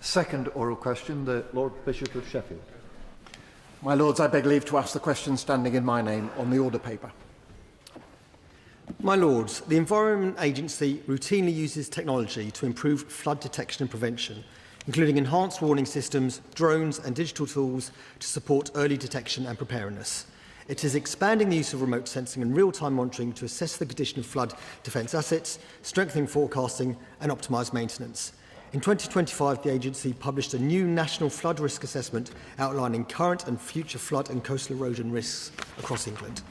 Second oral question, the Lord Bishop of Sheffield. My Lords, I beg leave to ask the question standing in my name on the order paper. My Lords, the Environment Agency routinely uses technology to improve flood detection and prevention, including enhanced warning systems, drones and digital tools to support early detection and preparedness. It is expanding the use of remote sensing and real-time monitoring to assess the condition of flood defence assets, strengthening forecasting and optimise maintenance. In 2025, the agency published a new national flood risk assessment outlining current and future flood and coastal erosion risks across England.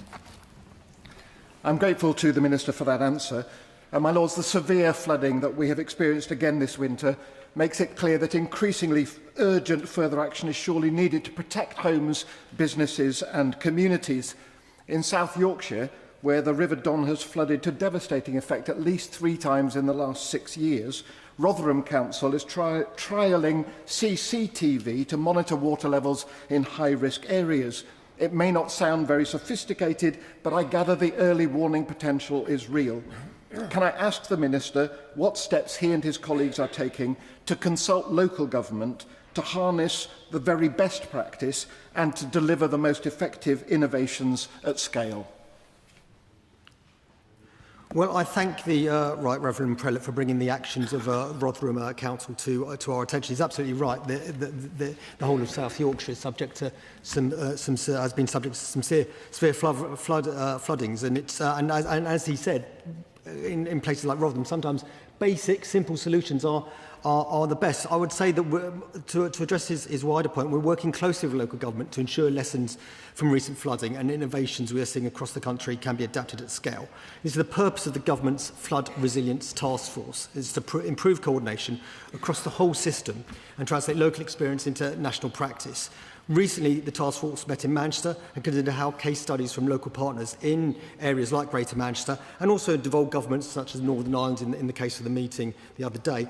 I'm grateful to the Minister for that answer. My Lords, the severe flooding that we have experienced again this winter makes it clear that increasingly urgent further action is surely needed to protect homes, businesses and communities. In South Yorkshire, where the River Don has flooded to devastating effect at least 3 times in the last 6 years, Rotherham Council is trialling CCTV to monitor water levels in high-risk areas. It may not sound very sophisticated, but I gather the early warning potential is real. Can I ask the Minister what steps he and his colleagues are taking to consult local government, to harness the very best practice and to deliver the most effective innovations at scale? Well, I thank the Right Reverend Prelate for bringing the actions of Rotherham Council to our attention. He's absolutely right. The whole of South Yorkshire is subject to has been subject to some severe floodings, and it's and as he said, in places like Rotherham, sometimes basic, simple solutions are the best. I would say that to address his wider point, we're working closely with local government to ensure lessons from recent flooding and innovations we are seeing across the country can be adapted at scale. This is the purpose of the government's Flood Resilience Task Force, is to improve coordination across the whole system and translate local experience into national practice. Recently, the task force met in Manchester and considered how case studies from local partners in areas like Greater Manchester and also devolved governments such as Northern Ireland in the case of the meeting the other day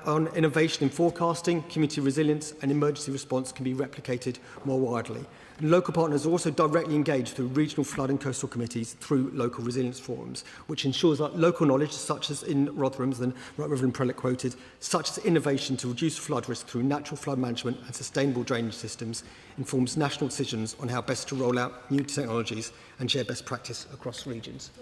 on innovation in forecasting, community resilience and emergency response can be replicated more widely. And local partners are also directly engaged through regional flood and coastal committees through local resilience forums, which ensures that local knowledge, such as in Rotherham, as the Right Reverend Prelate quoted, such as innovation to reduce flood risk through natural flood management and sustainable drainage systems, informs national decisions on how best to roll out new technologies and share best practice across regions.